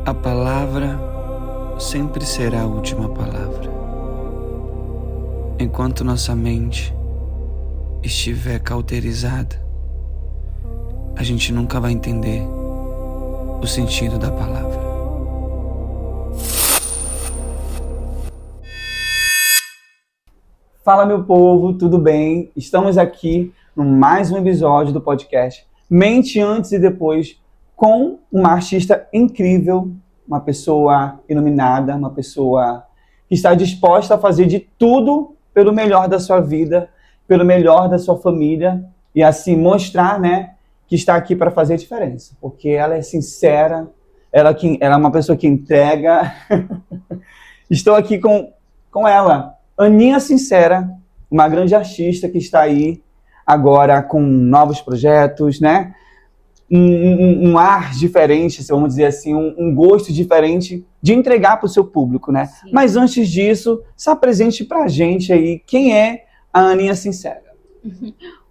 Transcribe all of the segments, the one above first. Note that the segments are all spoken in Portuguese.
A palavra sempre será a última palavra. Enquanto nossa mente estiver cauterizada, a gente nunca vai entender o sentido da palavra. Fala, meu povo, tudo bem? Estamos aqui no mais um episódio do podcast Mente Antes e Depois, com uma artista incrível, uma pessoa iluminada, uma pessoa que está disposta a fazer de tudo pelo melhor da sua vida, pelo melhor da sua família e assim mostrar, que está aqui para fazer a diferença, porque ela é sincera, ela é uma pessoa que entrega. Estou aqui com ela, Aninha Sincera, uma grande artista que está aí agora com novos projetos, um ar diferente, vamos dizer assim, um gosto diferente de entregar para o seu público, Sim. Mas antes disso, se apresente para a gente aí, quem é a Aninha Sincera?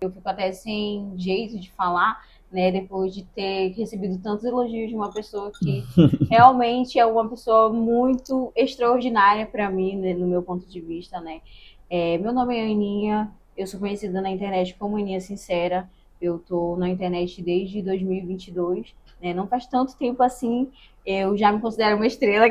Eu fico até sem jeito de falar, depois de ter recebido tantos elogios de uma pessoa que realmente é uma pessoa muito extraordinária para mim, no meu ponto de vista, Meu nome é Aninha, eu sou conhecida na internet como Aninha Sincera. Eu tô na internet desde 2022, Não faz tanto tempo assim, eu já me considero uma estrela,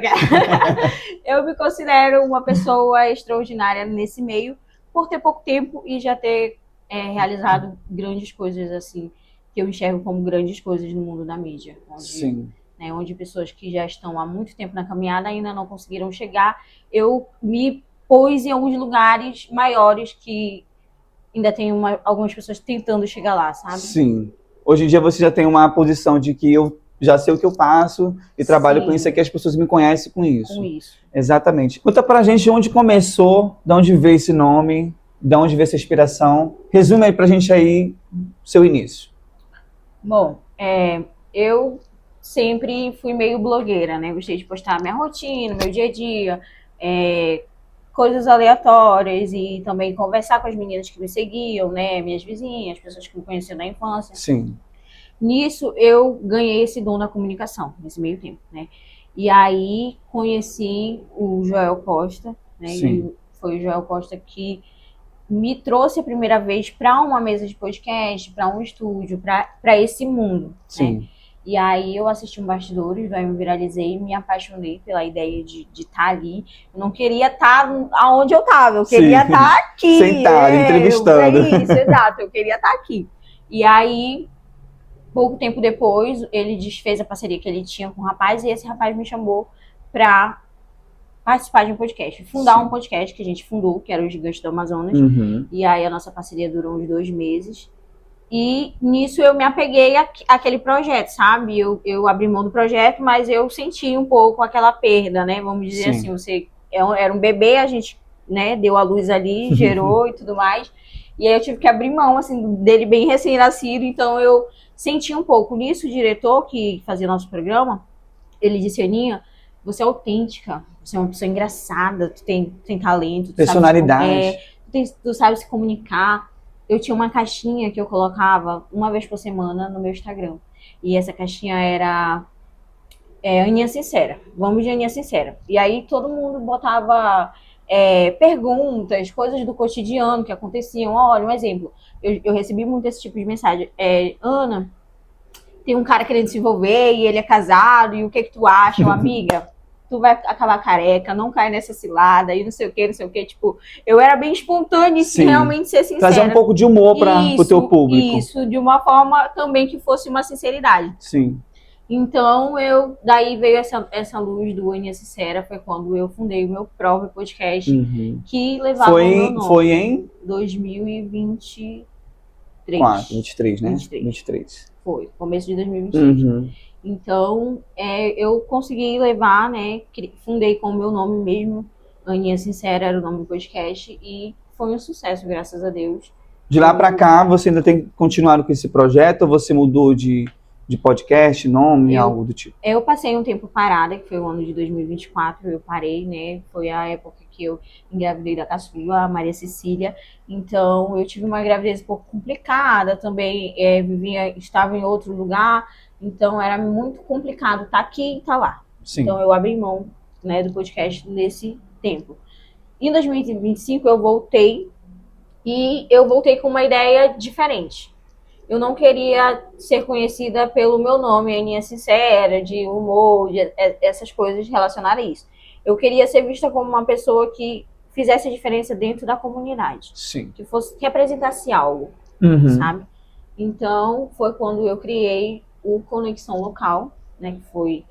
Eu me considero uma pessoa extraordinária nesse meio, por ter pouco tempo e já ter realizado grandes coisas, assim, que eu enxergo como grandes coisas no mundo da mídia. Sim. Onde pessoas que já estão há muito tempo na caminhada ainda não conseguiram chegar. Eu me pus em alguns lugares maiores que ainda tem algumas pessoas tentando chegar lá, sabe? Sim. Hoje em dia você já tem uma posição de que eu já sei o que eu faço e trabalho Sim. com isso aqui, as pessoas me conhecem com isso. Com isso. Exatamente. Conta pra gente onde começou, de onde veio esse nome, de onde veio essa inspiração. Resume aí pra gente aí seu início. Bom, eu sempre fui meio blogueira, Gostei de postar minha rotina, meu dia a dia, coisas aleatórias e também conversar com as meninas que me seguiam, minhas vizinhas, pessoas que me conheciam na infância. Sim. Nisso, eu ganhei esse dom na comunicação, nesse meio tempo, E aí, conheci o Joel Costa, Sim. E foi o Joel Costa que me trouxe a primeira vez para uma mesa de podcast, para um estúdio, para esse mundo, Sim. E aí eu assisti um Bastidores, aí me viralizei, me apaixonei pela ideia de estar ali. Eu não queria estar aonde eu estava, eu queria estar aqui. Sentado, entrevistando. Isso, exato, eu queria estar aqui. E aí, pouco tempo depois, ele desfez a parceria que ele tinha com o rapaz, e esse rapaz me chamou para participar de um podcast, fundar um podcast que a gente fundou, que era o Gigante do Amazonas. Uhum. E aí a nossa parceria durou uns 2 meses. E nisso eu me apeguei àquele projeto, sabe? Eu abri mão do projeto, mas eu senti um pouco aquela perda, Vamos dizer Sim. assim, você era um bebê, a gente, deu a luz ali, gerou e tudo mais. E aí eu tive que abrir mão, assim, dele bem recém-nascido, então eu senti um pouco nisso. O diretor que fazia nosso programa, ele disse: Aninha, você é autêntica, você é uma pessoa engraçada, tu tem talento, tu Personalidade. tu sabe se comunicar. Eu tinha uma caixinha que eu colocava uma vez por semana no meu Instagram. E essa caixinha era Aninha Sincera. Vamos de Aninha Sincera. E aí todo mundo botava perguntas, coisas do cotidiano que aconteciam. Olha, um exemplo. Eu recebi muito esse tipo de mensagem. Ana, tem um cara querendo se envolver e ele é casado, e o que tu acha, amiga? Tu vai acabar careca, não cai nessa cilada, e não sei o que, tipo, eu era bem espontânea e realmente ser sincera. Trazer um pouco de humor para o teu público. Isso, de uma forma também que fosse uma sinceridade. Sim. Então, daí veio essa luz do Aninha Sincera, foi quando eu fundei o meu próprio podcast, que levava o meu nome. Foi em? 2023. 23, né? 23. Foi, começo de 2023. Uhum. Então, eu consegui levar, fundei com o meu nome mesmo, Aninha Sincera era o nome do podcast, e foi um sucesso, graças a Deus. De lá pra cá, você ainda tem continuado com esse projeto, ou você mudou de podcast, nome, algo do tipo? Eu passei um tempo parada, que foi o ano de 2024, eu parei, foi a época que eu engravidei da caçula, a Maria Cecília. Então, eu tive uma gravidez um pouco complicada também, estava em outro lugar, então era muito complicado estar aqui e estar lá. Sim. Então eu abri mão, né, do podcast nesse tempo. Em 2025 eu voltei, e eu voltei com uma ideia diferente. Eu não queria ser conhecida pelo meu nome, Aninha Sincera, de humor, de essas coisas relacionadas a isso. Eu queria ser vista como uma pessoa que fizesse a diferença dentro da comunidade. Sim. Que representasse algo, Uhum. sabe? Então, foi quando eu criei o Conexão Local, né? Que foi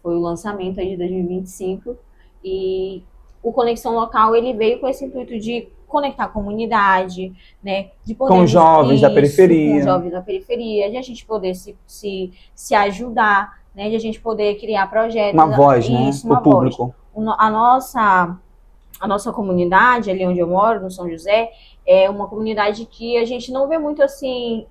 o lançamento aí de 2025. E o Conexão Local, ele veio com esse intuito de conectar a comunidade, né? De poder Com jovens da periferia. Com jovens da periferia, de a gente poder se ajudar, né? De a gente poder criar projetos. Uma voz, né? Isso, uma o público. Voz. A nossa comunidade, ali onde eu moro, no São José, é uma comunidade que a gente não vê muito assim,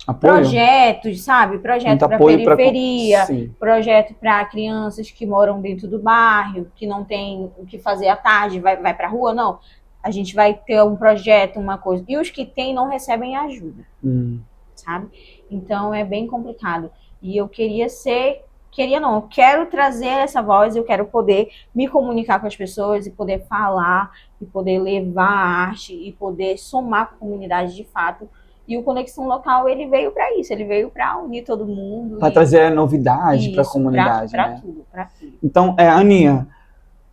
Apoio? projetos, sabe? Projeto para periferia, projeto para crianças que moram dentro do bairro, que não tem o que fazer à tarde, vai para a rua, não. A gente vai ter um projeto, uma coisa. E os que tem não recebem ajuda, sabe? Então é bem complicado. E eu eu quero trazer essa voz, eu quero poder me comunicar com as pessoas e poder falar, e poder levar a arte e poder somar com a comunidade de fato. E o Conexão Local, ele veio para isso, ele veio para unir todo mundo. Para trazer novidade para a comunidade, para tudo. Então, Aninha,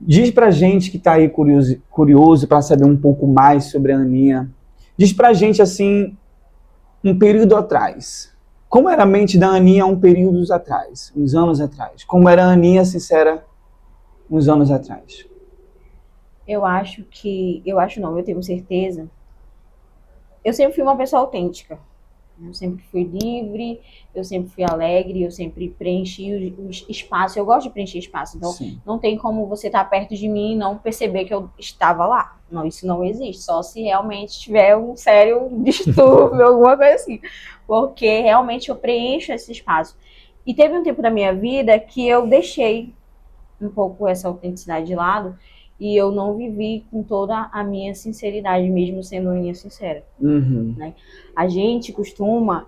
diz pra gente que tá aí curioso para saber um pouco mais sobre a Aninha. Diz pra gente, assim, um período atrás. Como era a mente da Aninha uns anos atrás? Como era a Aninha Sincera uns anos atrás? Eu tenho certeza. Eu sempre fui uma pessoa autêntica. Eu sempre fui livre, eu sempre fui alegre, eu sempre preenchi o espaço. Eu gosto de preencher espaço. Então, não tem como você estar perto de mim e não perceber que eu estava lá. Não, isso não existe. Só se realmente tiver um sério distúrbio, alguma coisa assim. Porque realmente eu preencho esse espaço. E teve um tempo da minha vida que eu deixei um pouco essa autenticidade de lado. E eu não vivi com toda a minha sinceridade, mesmo sendo uma minha sincera. Né? A gente costuma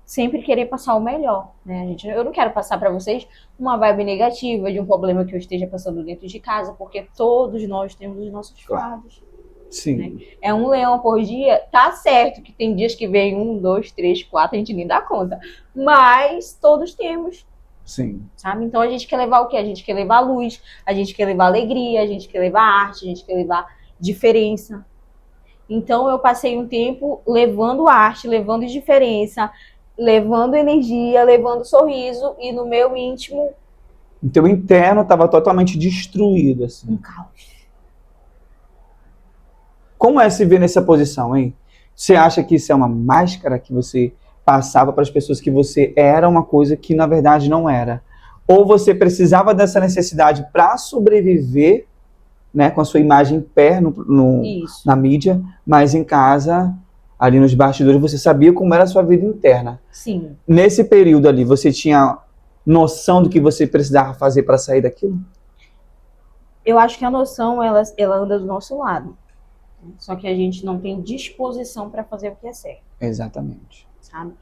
sempre querer passar o melhor. Né? Eu não quero passar para vocês uma vibe negativa de um problema que eu esteja passando dentro de casa, porque todos nós temos os nossos fardos. Sim. Né? É um leão por dia, tá certo que tem dias que vem 1, 2, 3, 4, a gente nem dá conta. Mas todos temos. Sim. Sabe? Então a gente quer levar o quê? A gente quer levar luz, a gente quer levar alegria, a gente quer levar arte, a gente quer levar diferença. Então eu passei um tempo levando arte, levando diferença, levando energia, levando sorriso, e no meu íntimo... O teu interno estava totalmente destruído, assim. Um caos. Como é se ver nessa posição, hein? Você acha que isso é uma máscara que você passava para as pessoas, que você era uma coisa que na verdade não era? Ou você precisava dessa necessidade para sobreviver, né, com a sua imagem pé na mídia, mas em casa, ali nos bastidores, você sabia como era a sua vida interna? Sim. Nesse período ali, você tinha noção do que você precisava fazer para sair daquilo? Eu acho que a noção, ela anda do nosso lado. Só que a gente não tem disposição para fazer o que é certo. Exatamente. Sabe?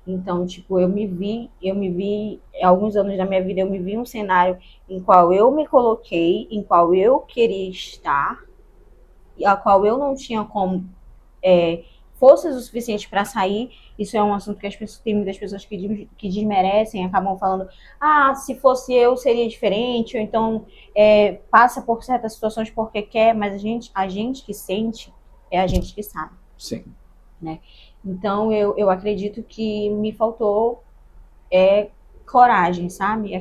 Então, tipo, eu me vi, alguns anos da minha vida, eu me vi um cenário em qual eu me coloquei, em qual eu queria estar, e a qual eu não tinha como forças o suficiente para sair. Isso é um assunto que tem muitas pessoas que desmerecem, acabam falando, se fosse eu seria diferente, ou então passa por certas situações porque quer, mas a gente que sente é a gente que sabe. Sim. Né? Então eu acredito que me faltou coragem, sabe?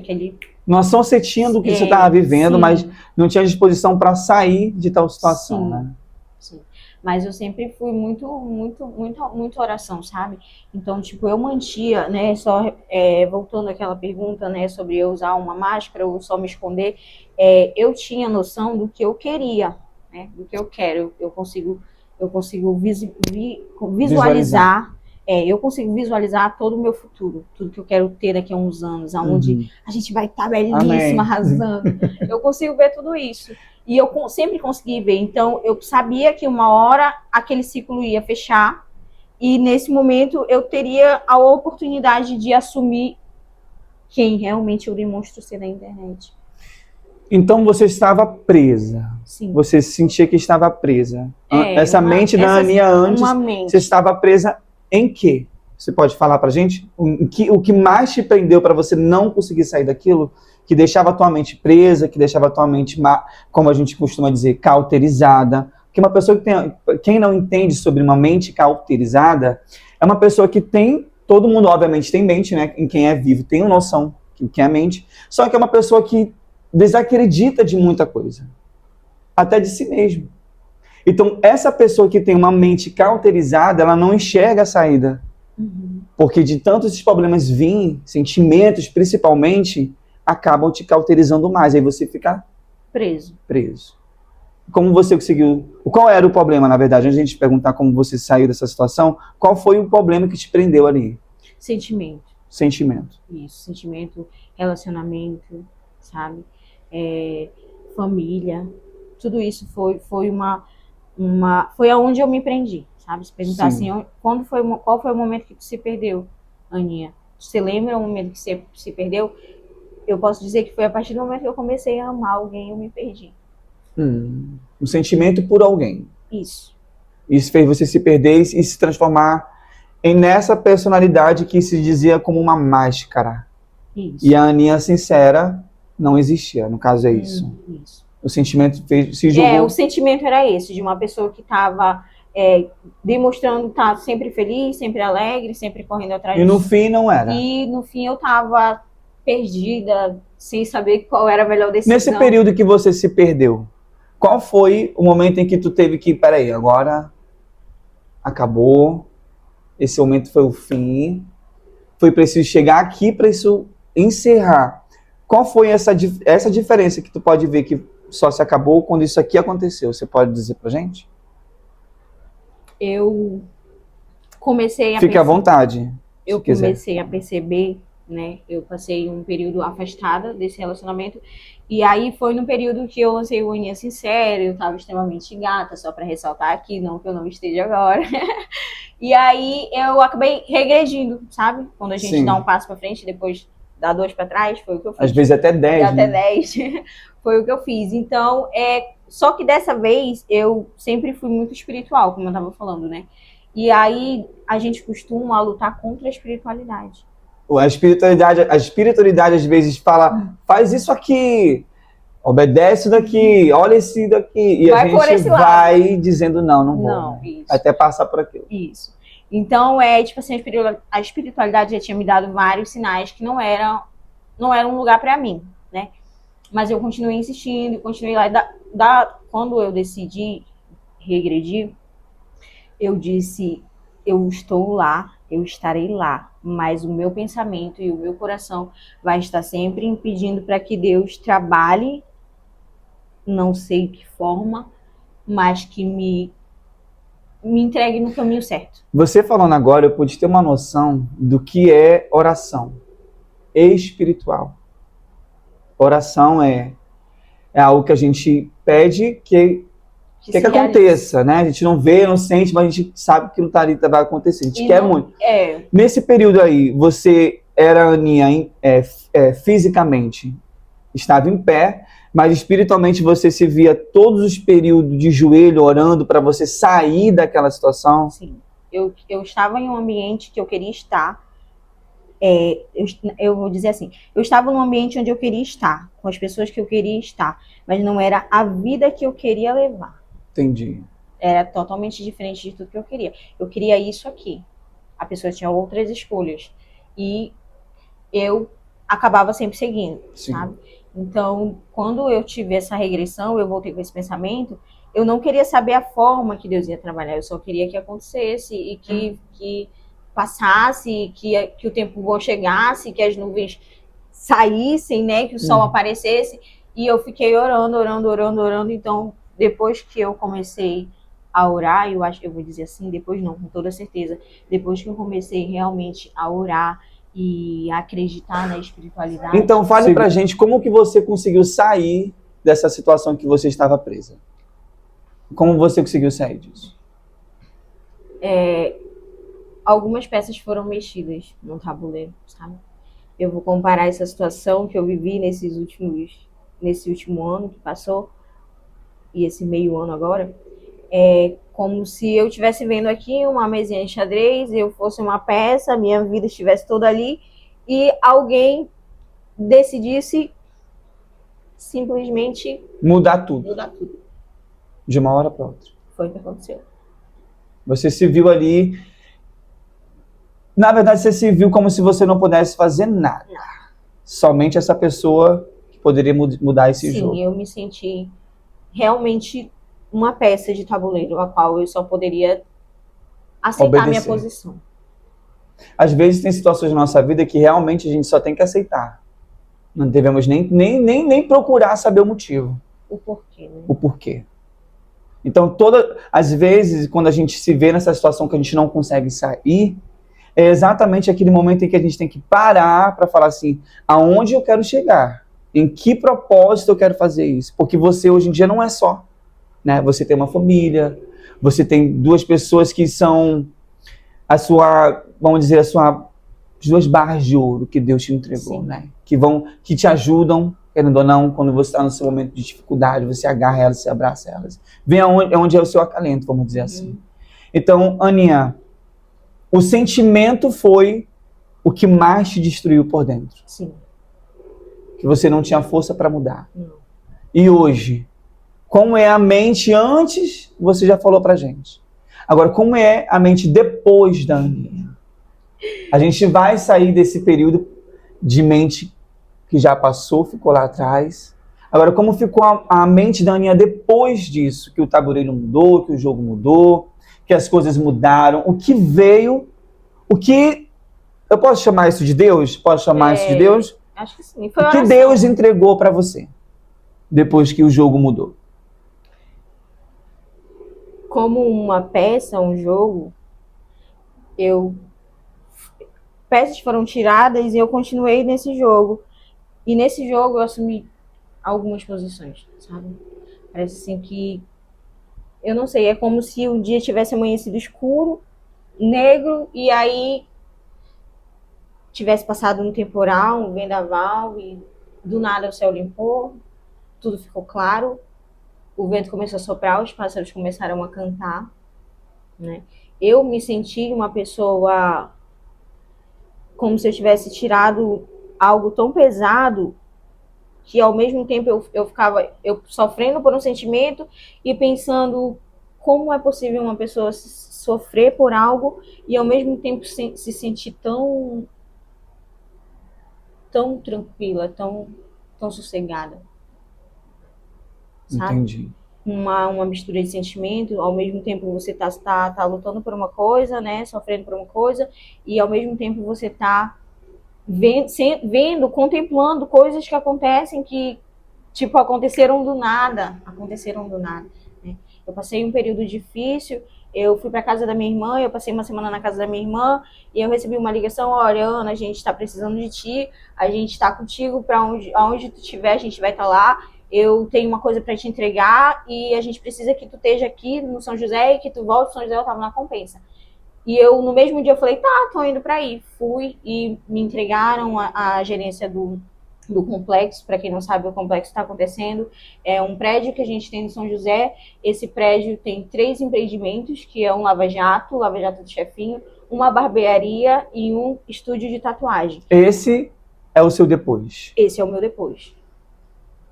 Noção você tinha do que você estava vivendo, sim, mas não tinha disposição para sair de tal situação, sim, né? Sim. Mas eu sempre fui muito oração, sabe? Então, tipo, eu mantia, né? Só voltando àquela pergunta, né? Sobre eu usar uma máscara ou só me esconder, eu tinha noção do que eu queria, né? Do que eu quero. Eu consigo visualizar. Eu consigo visualizar todo o meu futuro, tudo que eu quero ter daqui a uns anos, aonde a gente vai estar belíssima, arrasando. Eu consigo ver tudo isso. E eu sempre consegui ver. Então, eu sabia que uma hora aquele ciclo ia fechar, e nesse momento eu teria a oportunidade de assumir quem realmente eu demonstro ser na internet. Então você estava presa. Sim. Você sentia que estava presa. Essa uma- mente da essa- Aninha antes, uma mente. você estava presa em quê? Você pode falar pra gente? O que mais te prendeu para você não conseguir sair daquilo? Que deixava a tua mente presa, que deixava a tua mente, como a gente costuma dizer, cauterizada. Porque uma pessoa que tem... Quem não entende sobre uma mente cauterizada é uma pessoa que tem... Todo mundo, obviamente, tem mente, né? Em quem é vivo, tem uma noção do que é mente. Só que é uma pessoa que desacredita de muita coisa. Até de si mesmo. Então, essa pessoa que tem uma mente cauterizada, ela não enxerga a saída. Porque de tantos esses problemas virem, sentimentos principalmente, acabam te cauterizando mais. Aí você fica preso. Como você conseguiu... Qual era o problema, na verdade? Antes de a gente perguntar como você saiu dessa situação, qual foi o problema que te prendeu ali? Sentimento. Isso, sentimento, relacionamento, sabe? Família. Tudo isso foi foi aonde eu me prendi, sabe? Se perguntar Sim. assim, qual foi o momento que tu se perdeu, Aninha? Você lembra o momento que você se perdeu? Eu posso dizer que foi a partir do momento que eu comecei a amar alguém, eu me perdi. Um sentimento por alguém. Isso. Isso fez você se perder e se transformar nessa personalidade que se dizia como uma máscara. Isso. E a Aninha sincera não existia, no caso é isso. Isso. O sentimento se jogou... O sentimento era esse, de uma pessoa que estava demonstrando estar sempre feliz, sempre alegre, sempre correndo atrás E no fim não era. E no fim eu estava perdida, sem saber qual era a melhor decisão. Nesse período que você se perdeu, qual foi o momento em que tu teve que, peraí, agora acabou, esse momento foi o fim, foi preciso chegar aqui para isso encerrar. Qual foi essa diferença que tu pode ver que só se acabou quando isso aqui aconteceu? Você pode dizer pra gente? Eu comecei a Fique à vontade. Eu se quiser. comecei a perceber, né? Eu passei um período afastada desse relacionamento. E aí foi no período que eu lancei o Aninha Sincera, eu tava extremamente gata, só pra ressaltar aqui, não que eu não esteja agora. E aí eu acabei regredindo, sabe? Quando a gente Sim. dá um passo pra frente, depois dá 2 pra trás, foi o que eu fiz. Às vezes até 10, Até né? 10. Foi o que eu fiz. Então, só que dessa vez eu sempre fui muito espiritual, como eu tava falando, né? E aí a gente costuma lutar contra a espiritualidade. A espiritualidade às vezes fala, faz isso aqui, obedece daqui, olha esse daqui. E Vai a por gente esse lado. vai dizendo não vou. Não, Né? isso. Até passar por aquilo. Isso. Então, tipo assim, a espiritualidade já tinha me dado vários sinais que não era um lugar pra mim, né? Mas eu continuei insistindo, continuei lá. Quando eu decidi regredir, eu disse, eu estou lá, eu estarei lá, mas o meu pensamento e o meu coração vai estar sempre impedindo para que Deus trabalhe, não sei de que forma, mas que me entregue no caminho certo. Você falando agora, eu pude ter uma noção do que é oração espiritual. Oração é algo que a gente pede que aconteça, né? A gente não vê, não sente, mas a gente sabe que aquilo ali vai acontecer. A gente quer muito. Nesse período aí, você era, Aninha, fisicamente estava em pé, mas espiritualmente você se via todos os períodos de joelho orando para você sair daquela situação? Sim. Eu estava em um ambiente que eu queria estar. Eu vou dizer assim, eu estava num ambiente onde eu queria estar, com as pessoas que eu queria estar, mas não era a vida que eu queria levar. Entendi. Era totalmente diferente de tudo que eu queria. Eu queria isso aqui. A pessoa tinha outras escolhas. E eu acabava sempre seguindo, Sim. sabe? Então, quando eu tive essa regressão, eu voltei com esse pensamento, eu não queria saber a forma que Deus ia trabalhar, eu só queria que acontecesse e que passasse, que o tempo bom chegasse, que as nuvens saíssem, né, que o sol aparecesse. E eu fiquei orando. Então, depois que eu comecei a orar, eu vou dizer assim, depois não, com toda certeza, depois que eu comecei realmente a orar e a acreditar na espiritualidade. Então, fale pra gente como que você conseguiu sair dessa situação que você estava presa. Como você conseguiu sair disso? Algumas peças foram mexidas no tabuleiro, sabe? eu vou comparar essa situação que eu vivi nesse último ano que passou, e esse meio ano agora, é como se eu estivesse vendo aqui uma mesinha de xadrez, eu fosse uma peça, minha vida estivesse toda ali, e alguém decidisse simplesmente Mudar tudo, mudar tudo. de uma hora para outra. Foi o que aconteceu. Você se viu ali... Na verdade, você se viu como se você não pudesse fazer nada. Somente essa pessoa que poderia mudar esse jogo. Sim, eu me senti realmente uma peça de tabuleiro, a qual eu só poderia aceitar a minha Obedecer. posição. Às vezes tem situações na nossa vida que realmente a gente só tem que aceitar. Não devemos nem procurar saber o motivo, O porquê, né? o porquê. Então, às vezes, quando a gente se vê nessa situação que a gente não consegue sair, é exatamente aquele momento em que a gente tem que parar para falar assim, aonde eu quero chegar? Em que propósito eu quero fazer isso? Porque você hoje em dia não é só, né? Você tem uma família, você tem duas pessoas que são a sua, vamos dizer, as duas barras de ouro que Deus te entregou, Sim. né? Que te ajudam, querendo ou não, quando você está no seu momento de dificuldade, você agarra elas, você abraça elas. Vem onde é o seu acalento, vamos dizer assim. Então, Aninha, o sentimento foi o que mais te destruiu por dentro. Sim. Que você não tinha força para mudar. Não. E hoje, como é a mente antes, você já falou pra gente. Agora, como é a mente depois da Aninha? A gente vai sair desse período de mente que já passou, ficou lá atrás. Agora, como ficou a mente da Aninha depois disso? Que o tabuleiro mudou, que o jogo mudou, que as coisas mudaram. O que veio, eu posso chamar isso de Deus? Posso chamar isso de Deus? Acho que sim. Foi O que oração. Deus entregou para você depois que o jogo mudou? Como uma peça, um jogo, peças foram tiradas e eu continuei nesse jogo. E nesse jogo eu assumi algumas posições, sabe? Parece assim que, eu não sei, é como se o dia tivesse amanhecido escuro, negro, e aí tivesse passado um temporal, um vendaval, e do nada o céu limpou, tudo ficou claro, o vento começou a soprar, os pássaros começaram a cantar, né? Eu me senti uma pessoa como se eu tivesse tirado algo tão pesado que ao mesmo tempo eu ficava sofrendo por um sentimento e pensando como é possível uma pessoa sofrer por algo e ao mesmo tempo se sentir tão tranquila, tão sossegada. Sabe? Entendi. Uma mistura de sentimento, ao mesmo tempo você tá lutando por uma coisa, né, sofrendo por uma coisa, e ao mesmo tempo você tá vendo, contemplando coisas que acontecem que, tipo, aconteceram do nada, né? Eu passei um período difícil, eu fui para casa da minha irmã, eu passei uma semana na casa da minha irmã, e eu recebi uma ligação, olha, Ana, a gente tá precisando de ti, a gente tá contigo para aonde tu estiver, a gente vai estar lá, eu tenho uma coisa para te entregar, e a gente precisa que tu esteja aqui no São José, e que tu volte, São José eu tava na Compensa. E eu, no mesmo dia, eu falei, tá, tô indo pra aí. Fui e me entregaram a gerência do complexo. Para quem não sabe, o complexo está acontecendo. É um prédio que a gente tem no São José. Esse prédio tem 3 empreendimentos, que é um lava-jato do chefinho, uma barbearia e um estúdio de tatuagem. Esse é o seu depois. Esse é o meu depois.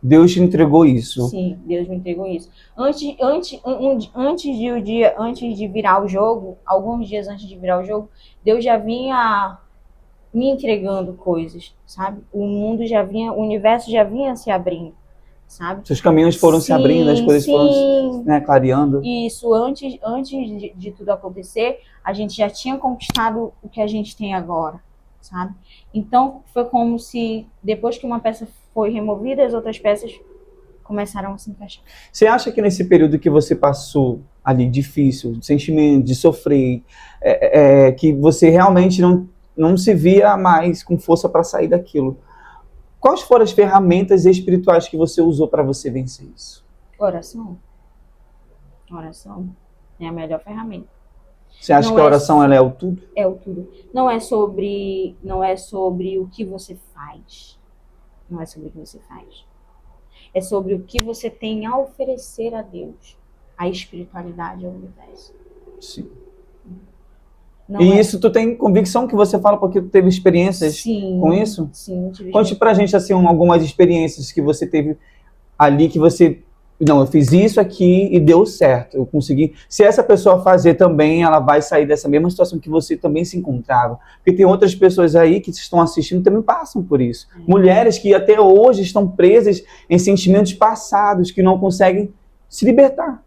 Deus te entregou isso. Sim, Deus me entregou isso. Antes de virar o jogo, alguns dias antes de virar o jogo, Deus já vinha me entregando coisas, sabe? O universo já vinha se abrindo, sabe? Seus caminhos foram se abrindo, as coisas foram, né, clareando. Isso, antes de tudo acontecer, a gente já tinha conquistado o que a gente tem agora, sabe? Então, foi como se, depois que uma peça foi removida, as outras peças começaram a se encaixar. Você acha que nesse período que você passou ali, difícil, de sentimento, de sofrer, que você realmente não se via mais com força para sair daquilo? Quais foram as ferramentas espirituais que você usou para você vencer isso? Oração. Oração é a melhor ferramenta. Você acha Não que a é oração ela é o tudo? É o tudo. Não é sobre o que você faz. Não é sobre o que você faz. É sobre o que você tem a oferecer a Deus, a espiritualidade ao universo. Sim. Não E é... isso tu tem convicção que você fala porque tu teve experiências Sim, com isso? sim, eu tive Conte pra gente assim algumas experiências que você teve ali que você, não, eu fiz isso aqui e deu certo, eu consegui. Se essa pessoa fazer também, ela vai sair dessa mesma situação que você também se encontrava. Porque tem outras pessoas aí que estão assistindo e também passam por isso. Mulheres que até hoje estão presas em sentimentos passados, que não conseguem se libertar,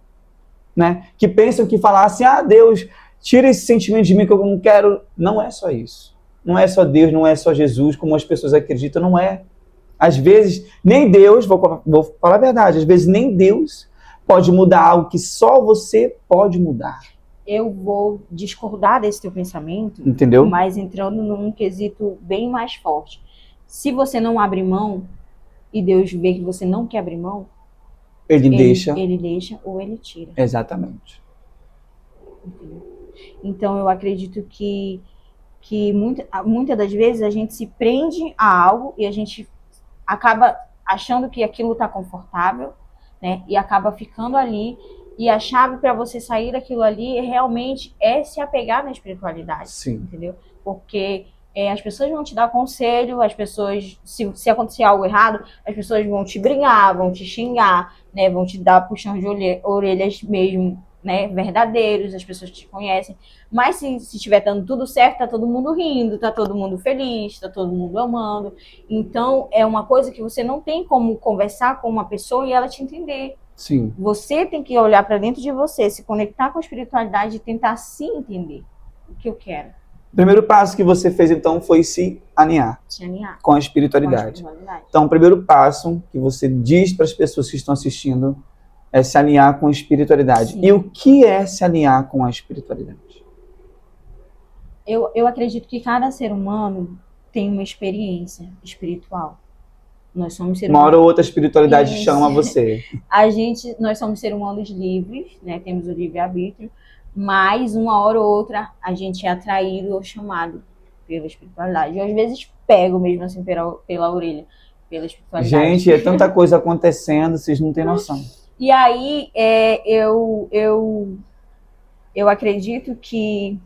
né? Que pensam que falar assim, ah, Deus, tira esse sentimento de mim que eu não quero. Não é só isso. Não é só Deus, não é só Jesus, como as pessoas acreditam, não é. Às vezes, nem Deus, vou falar a verdade, às vezes nem Deus pode mudar algo que só você pode mudar. Eu vou discordar desse teu pensamento, entendeu? Mas entrando num quesito bem mais forte. Se você não abre mão e Deus vê que você não quer abrir mão, Ele deixa. Ele deixa ou ele tira. Exatamente. Então eu acredito que muitas das vezes a gente se prende a algo e a gente acaba achando que aquilo está confortável, né? E acaba ficando ali. E a chave para você sair daquilo ali realmente é se apegar na espiritualidade. Sim. Entendeu? Porque as pessoas vão te dar conselho, as pessoas, se acontecer algo errado, as pessoas vão te brigar, vão te xingar, né? Vão te dar puxão de orelhas mesmo, né, verdadeiros, as pessoas te conhecem. Mas se estiver dando tudo certo, tá todo mundo rindo, tá todo mundo feliz, tá todo mundo amando. Então, é uma coisa que você não tem como conversar com uma pessoa e ela te entender. Sim. Você tem que olhar para dentro de você, se conectar com a espiritualidade e tentar se entender o que eu quero. O primeiro passo que você fez, então, foi se alinhar, Com a espiritualidade. Então, o primeiro passo que você diz para as pessoas que estão assistindo é se alinhar com a espiritualidade. Sim. E o que é se alinhar com a espiritualidade? Eu acredito que cada ser humano tem uma experiência espiritual. Nós somos seres humanos. Uma hora ou outra a espiritualidade chama você. Nós somos seres humanos livres, né? Temos o livre-arbítrio, mas uma hora ou outra a gente é atraído ou chamado pela espiritualidade. Eu às vezes pego mesmo assim pela orelha, pela espiritualidade. Gente, é tanta coisa acontecendo, vocês não têm noção. E aí, eu acredito que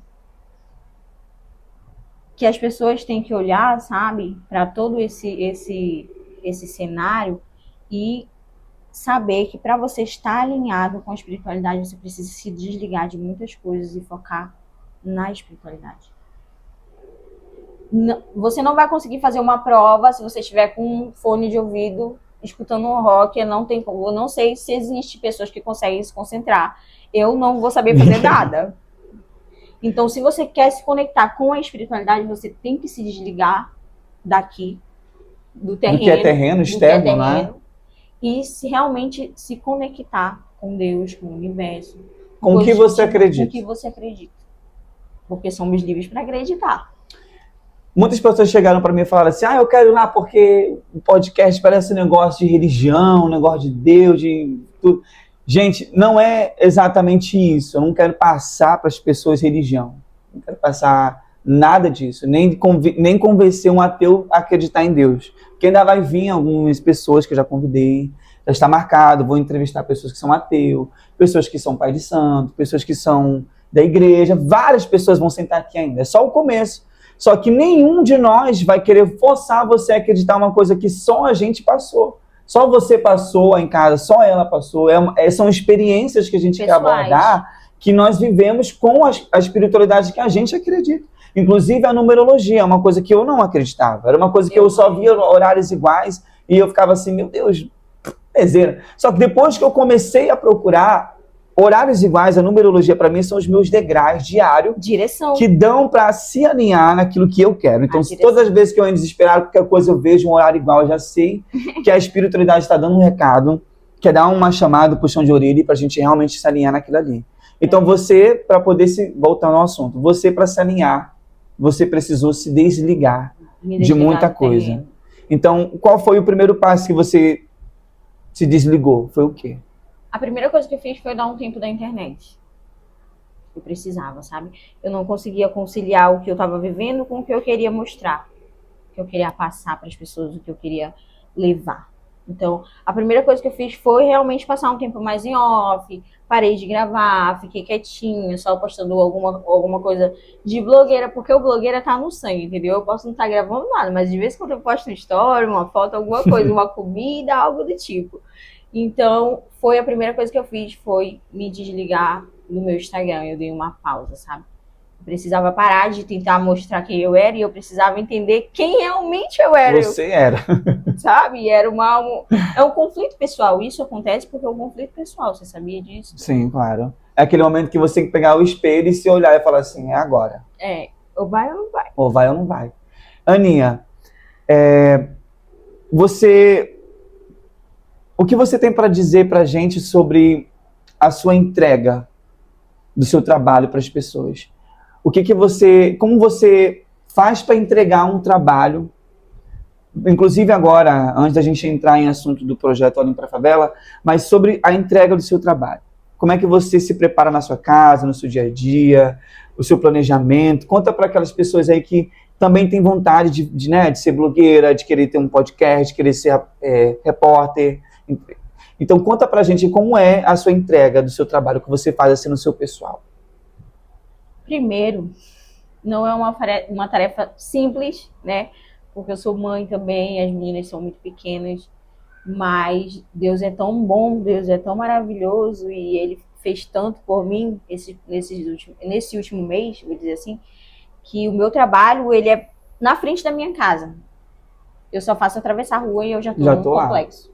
as pessoas têm que olhar, sabe, para todo esse cenário e saber que para você estar alinhado com a espiritualidade, você precisa se desligar de muitas coisas e focar na espiritualidade. Você não vai conseguir fazer uma prova se você estiver com um fone de ouvido escutando um rock. Eu não sei se existe pessoas que conseguem se concentrar. Eu não vou saber fazer nada. Então, se você quer se conectar com a espiritualidade, você tem que se desligar daqui, do terreno. Do que é terreno, externo, né? E realmente se conectar com Deus, com o universo. Com o que você acredita. Com o que você acredita. Porque somos livres para acreditar. Muitas pessoas chegaram para mim e falaram assim, eu quero ir lá porque o podcast parece um negócio de religião, um negócio de Deus, de tudo. Gente, não é exatamente isso. Eu não quero passar para as pessoas religião. Não quero passar nada disso. Nem convencer um ateu a acreditar em Deus. Porque ainda vai vir algumas pessoas que eu já convidei, já está marcado, vou entrevistar pessoas que são ateus, pessoas que são pai de santo, pessoas que são da igreja. Várias pessoas vão sentar aqui ainda. É só o começo. Só que nenhum de nós vai querer forçar você a acreditar uma coisa que só a gente passou. Só você passou em casa, só ela passou. São experiências que a gente quer abordar, que nós vivemos com a espiritualidade que a gente acredita. Inclusive a numerologia, é uma coisa que eu não acreditava. Era uma coisa que eu só via horários iguais e eu ficava assim, meu Deus, bezeira. Só que depois que eu comecei a procurar horários iguais, a numerologia para mim são os meus degraus diários. Direção. Que dão para se alinhar naquilo que eu quero. Então, se todas as vezes que eu ando desesperado, qualquer coisa eu vejo um horário igual, eu já sei que a espiritualidade está dando um recado, que é dar uma chamada, puxão de orelha para a gente realmente se alinhar naquilo ali. Então, você, para poder voltar ao assunto, você para se alinhar, você precisou se desligar de muita coisa. Então, qual foi o primeiro passo que você se desligou? Foi o quê? A primeira coisa que eu fiz foi dar um tempo da internet. Eu precisava, sabe? Eu não conseguia conciliar o que eu estava vivendo com o que eu queria mostrar, o que eu queria passar para as pessoas, o que eu queria levar. Então, a primeira coisa que eu fiz foi realmente passar um tempo mais em off, parei de gravar, fiquei quietinha, só postando alguma coisa de blogueira, porque o blogueira tá no sangue, entendeu? Eu posso não estar gravando nada, mas de vez em quando eu posto uma história, uma foto, alguma coisa, uma comida, algo do tipo. Então, foi a primeira coisa que eu fiz, foi me desligar do meu Instagram. Eu dei uma pausa, sabe? Eu precisava parar de tentar mostrar quem eu era e eu precisava entender quem realmente eu era. Você era. Sabe? É um conflito pessoal. Isso acontece porque é um conflito pessoal. Você sabia disso? Sim, claro. É aquele momento que você tem que pegar o espelho e se olhar e falar assim, é agora. Ou vai ou não vai. Ou vai ou não vai. Aninha, o que você tem para dizer pra gente sobre a sua entrega do seu trabalho para as pessoas? Como você faz para entregar um trabalho, inclusive agora, antes da gente entrar em assunto do projeto Olhem para a Favela, mas sobre a entrega do seu trabalho. Como é que você se prepara na sua casa, no seu dia a dia, o seu planejamento? Conta para aquelas pessoas aí que também têm vontade de ser blogueira, de querer ter um podcast, de querer ser repórter. Então conta pra gente como é a sua entrega do seu trabalho, que você faz assim no seu pessoal. Primeiro, não é uma tarefa simples, né? Porque eu sou mãe também, as meninas são muito pequenas, mas Deus é tão bom, Deus é tão maravilhoso e Ele fez tanto por mim nesse último mês, vou dizer assim, que o meu trabalho, ele é na frente da minha casa. Eu só faço atravessar a rua e eu já tô no complexo.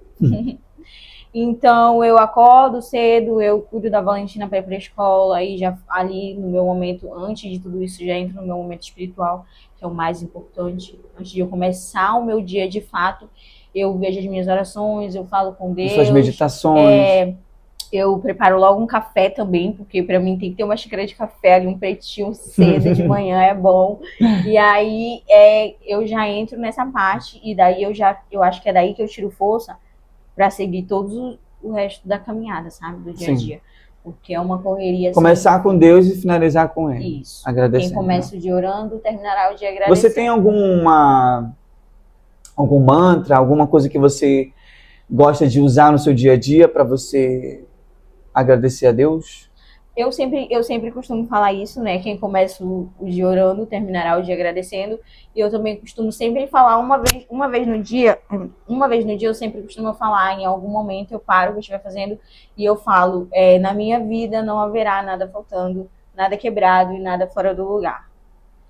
Então, eu acordo cedo, eu cuido da Valentina para ir para a escola, e já ali no meu momento, antes de tudo isso, já entro no meu momento espiritual, que é o mais importante. Antes de eu começar o meu dia de fato, eu vejo as minhas orações, eu falo com Deus. Suas meditações. Eu preparo logo um café também, porque para mim tem que ter uma xícara de café ali, um pretinho cedo de manhã, é bom. E aí eu já entro nessa parte, e daí eu acho que é daí que eu tiro força para seguir todo o resto da caminhada, sabe? Do dia a dia. Porque é uma correria assim. Começar com Deus e finalizar com Ele. Isso. Agradecendo. Quem começa o dia orando, terminará o dia agradecendo. Você tem algum mantra, alguma coisa que você gosta de usar no seu dia a dia para você agradecer a Deus? Eu sempre costumo falar isso, né? Quem começa o dia orando, terminará o dia agradecendo. E eu também costumo sempre falar uma vez no dia eu sempre costumo falar, em algum momento eu paro o que eu estiver fazendo e eu falo, na minha vida não haverá nada faltando, nada quebrado e nada fora do lugar.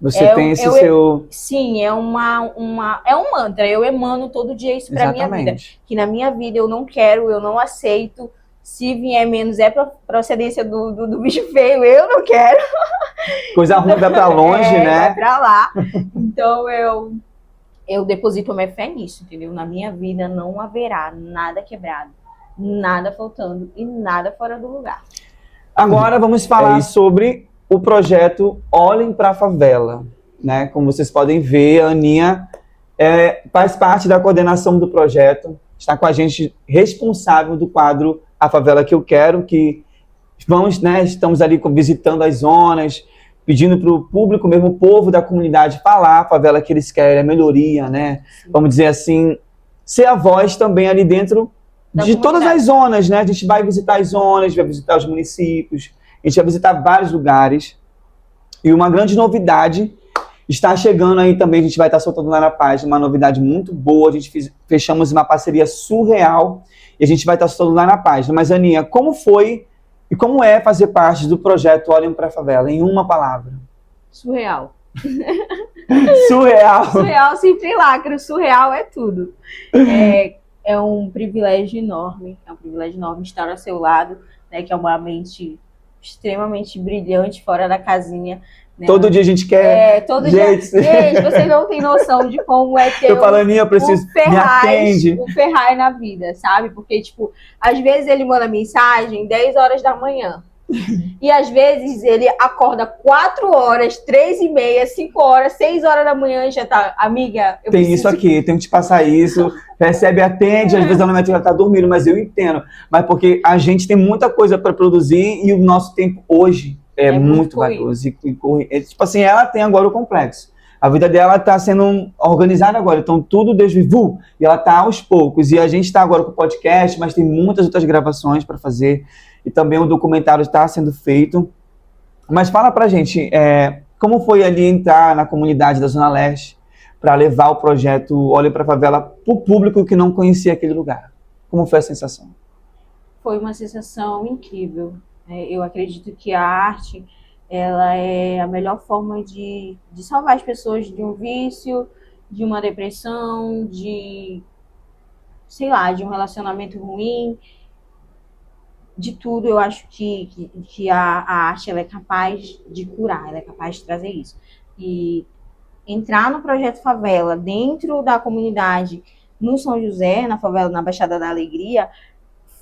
Você tem esse seu... Sim, é um mantra, eu emano todo dia isso pra minha vida. Que na minha vida eu não quero, eu não aceito. Se vier menos, é procedência do bicho feio, eu não quero. Coisa ruim vai pra longe, né? Vai pra lá. Então eu deposito a minha fé nisso, entendeu? Na minha vida não haverá nada quebrado, nada faltando e nada fora do lugar. Agora vamos falar sobre o projeto Olhem para a Favela, né? Como vocês podem ver, a Aninha faz parte da coordenação do projeto, está com a gente responsável do quadro A Favela Que Eu Quero, que estamos ali visitando as zonas, pedindo para o público mesmo, o povo da comunidade falar a favela que eles querem, a melhoria, né? Sim. Vamos dizer assim, ser a voz também ali dentro de todas as zonas, né? A gente vai visitar as zonas, vai visitar os municípios, a gente vai visitar vários lugares. E uma grande novidade está chegando aí também, a gente vai estar soltando lá na página, uma novidade muito boa, a gente fechamos uma parceria surreal e a gente vai estar soltando lá na página. Mas, Aninha, como foi e como é fazer parte do projeto Olhem para a Favela, em uma palavra? Surreal. Surreal. Surreal sempre lacra, surreal é tudo. É um privilégio enorme, estar ao seu lado, né, que é uma mente extremamente brilhante, fora da casinha. Né? Todo dia a gente quer. Todo dia. Gente, vocês não têm noção de como é ter eu falo, Aninha, eu preciso, me atende. O Ferraz na vida, sabe? Porque, tipo, às vezes ele manda mensagem 10 horas da manhã. E às vezes ele acorda 4 horas, 3h30, 5 horas, 6 horas da manhã e já tá, amiga, eu tem isso aqui, tenho que te passar isso, recebe, atende, às vezes a minha já tá dormindo, mas eu entendo, mas porque a gente tem muita coisa para produzir e o nosso tempo hoje É muito corrido. valioso. Tipo assim, ela tem agora o complexo. A vida dela está sendo organizada agora, então tudo desde e ela está aos poucos. E a gente está agora com o podcast, mas tem muitas outras gravações para fazer. E também o documentário está sendo feito. Mas fala pra gente, como foi ali entrar na comunidade da Zona Leste para levar o projeto Olhem para a Favela para o público que não conhecia aquele lugar? Como foi a sensação? Foi uma sensação incrível. Eu acredito que a arte, ela é a melhor forma de salvar as pessoas de um vício, de uma depressão, sei lá, de um relacionamento ruim, de tudo. Eu acho que a arte, ela é capaz de curar, ela é capaz de trazer isso. E entrar no Projeto Favela, dentro da comunidade, no São José, na favela, na Baixada da Alegria,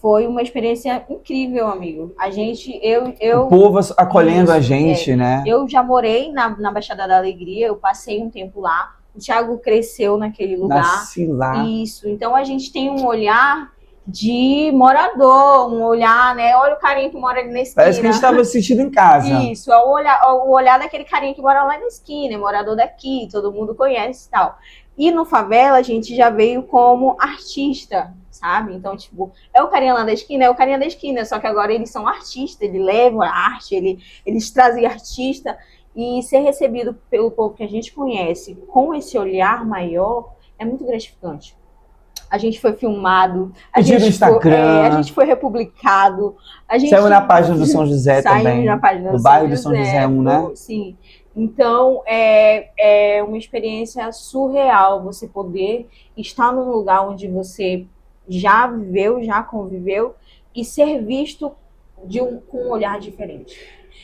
foi uma experiência incrível, amigo. O povo acolhendo isso, a gente, né? Eu já morei na Baixada da Alegria, eu passei um tempo lá. O Thiago cresceu naquele lugar. Nasci lá. Isso. Então a gente tem um olhar de morador, um olhar, né? Olha o carinha que mora ali na esquina. Parece que a gente estava assistindo em casa. Isso, é o olhar daquele carinha que mora lá na esquina, é morador daqui, todo mundo conhece e tal. E no Favela a gente já veio como artista, sabe? Então, tipo, é o carinha lá da esquina, é o carinha da esquina, só que agora eles são artistas, eles levam a arte, eles trazem artista, e ser recebido pelo povo que a gente conhece com esse olhar maior é muito gratificante. A gente foi filmado, a gente foi republicado, saiu na página do São José também, saiu na página do bairro do São José 1, né? Sim. Então, é uma experiência surreal você poder estar num lugar onde você já viveu, já conviveu e ser visto com um olhar diferente.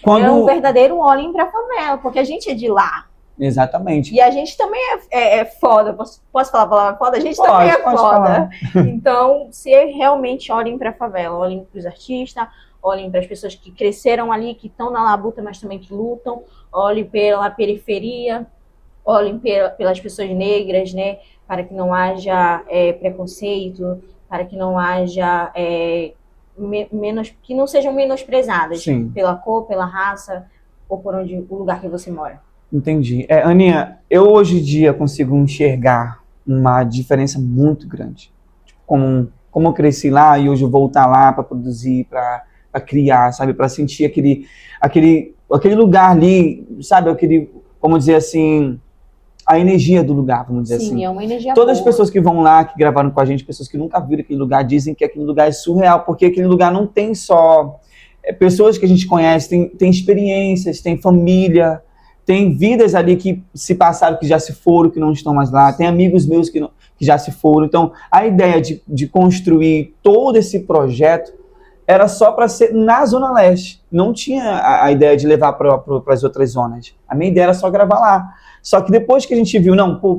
É um verdadeiro olhem para a favela, porque a gente é de lá. Exatamente. E a gente também é foda. Posso falar a palavra foda? A gente também é foda. Então, se realmente olhem para a favela, olhem para os artistas, olhem para as pessoas que cresceram ali, que estão na labuta, mas também que lutam, olhem pela periferia, olhem pelas pessoas negras, né? Para que não haja preconceito, para que não haja que não sejam menosprezadas. Sim. Pela cor, pela raça ou por o lugar que você mora. Entendi. Aninha, eu hoje em dia consigo enxergar uma diferença muito grande. Tipo, como eu cresci lá e hoje eu voltar lá para produzir, para criar, sabe? Para sentir aquele lugar ali, sabe? Vamos dizer assim, a energia do lugar, vamos dizer assim. Sim, é uma energia Todas boa. as pessoas que vão lá, que gravaram com a gente, pessoas que nunca viram aquele lugar, dizem que aquele lugar é surreal, porque aquele lugar não tem só pessoas que a gente conhece, tem experiências, tem família, tem vidas ali que se passaram, que já se foram, que não estão mais lá. Tem amigos meus que já se foram. Então, a ideia de construir todo esse projeto era só para ser na Zona Leste. Não tinha a ideia de levar para as outras zonas. A minha ideia era só gravar lá. Só que depois que a gente viu,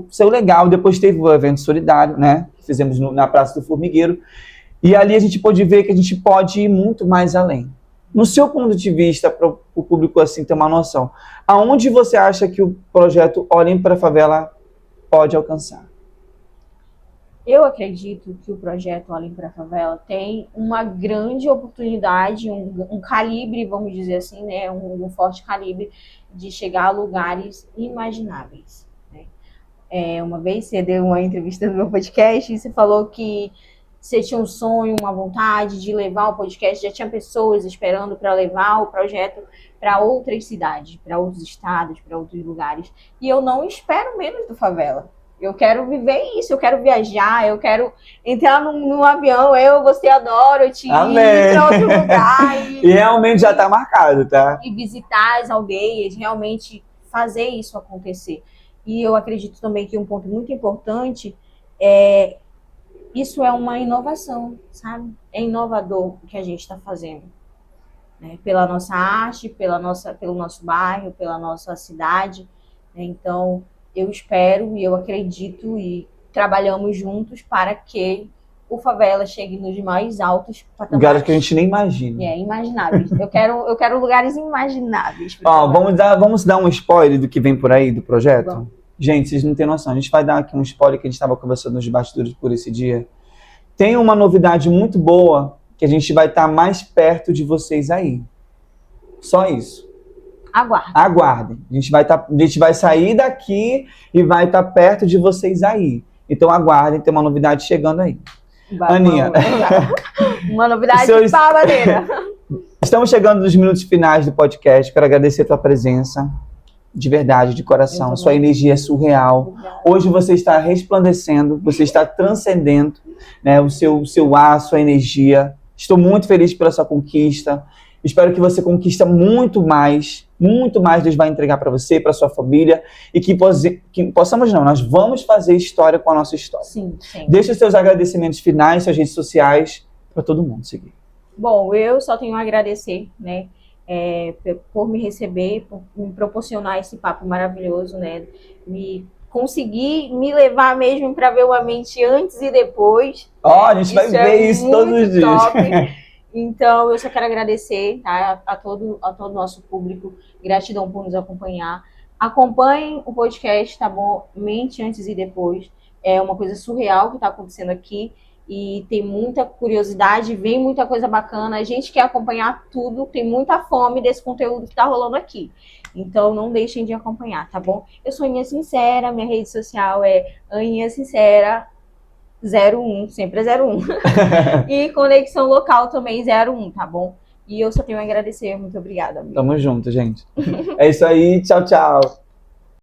saiu legal. Depois teve o evento solidário, né? Que fizemos na Praça do Formigueiro. E ali a gente pôde ver que a gente pode ir muito mais além. No seu ponto de vista, para o público assim ter uma noção, aonde você acha que o projeto Olhem para a Favela pode alcançar? Eu acredito que o projeto Olhem para a Favela tem uma grande oportunidade, um calibre, vamos dizer assim, né, um forte calibre de chegar a lugares imagináveis. Né? Uma vez você deu uma entrevista no meu podcast e você falou que você tinha um sonho, uma vontade de levar o podcast, já tinha pessoas esperando para levar o projeto para outras cidades, para outros estados, para outros lugares. E eu não espero menos do Favela. Eu quero viver isso, eu quero viajar, eu quero entrar num avião, você adora, eu te ir para outro lugar. E realmente já está marcado, tá? E visitar as aldeias, realmente fazer isso acontecer. E eu acredito também que um ponto muito importante isso é uma inovação, sabe? É inovador o que a gente está fazendo. Né? Pela nossa arte, pelo nosso bairro, pela nossa cidade. Né? Então, eu espero e eu acredito e trabalhamos juntos para que o Favela chegue nos mais altos patamares. Lugares que a gente nem imagina. Imagináveis. Eu quero lugares imagináveis. Vamos dar um spoiler do que vem por aí, do projeto? Bom. Gente, vocês não têm noção. A gente vai dar aqui um spoiler que a gente estava conversando nos bastidores por esse dia. Tem uma novidade muito boa que a gente vai estar mais perto de vocês aí. Só isso. Aguardo. Aguardem. A gente vai sair daqui e vai estar perto de vocês aí. Então aguardem, tem uma novidade chegando aí. Aninha. Uma novidade Seus- babadeira. Estamos chegando nos minutos finais do podcast. Quero agradecer a tua presença. De verdade, de coração. Eu Sua também. energia é surreal. Hoje você está resplandecendo, você está transcendendo, né, o seu ar, a sua energia. Estou muito feliz pela sua conquista. Espero que você conquista muito mais Deus vai entregar para você, para sua família, e que possamos não, nós vamos fazer história com a nossa história. Sim, sim. Deixe os seus agradecimentos finais, suas redes sociais, para todo mundo seguir. Bom, eu só tenho a agradecer, né, por me receber, por me proporcionar esse papo maravilhoso, né, conseguir me levar mesmo para ver uma mente antes e depois. Ó, a gente vai ver isso todos os dias. Top. Então, eu só quero agradecer, tá, a todo o nosso público. Gratidão por nos acompanhar. Acompanhem o podcast, tá bom? Mente antes e depois. É uma coisa surreal que está acontecendo aqui. E tem muita curiosidade, vem muita coisa bacana. A gente quer acompanhar tudo, tem muita fome desse conteúdo que tá rolando aqui. Então, não deixem de acompanhar, tá bom? Eu sou Aninha Sincera, minha rede social é Aninha Sincera 01, sempre é 01. E Conexão Local também 01, tá bom? E eu só tenho a agradecer. Muito obrigada, amiga. Tamo junto, gente. É isso aí. Tchau, tchau.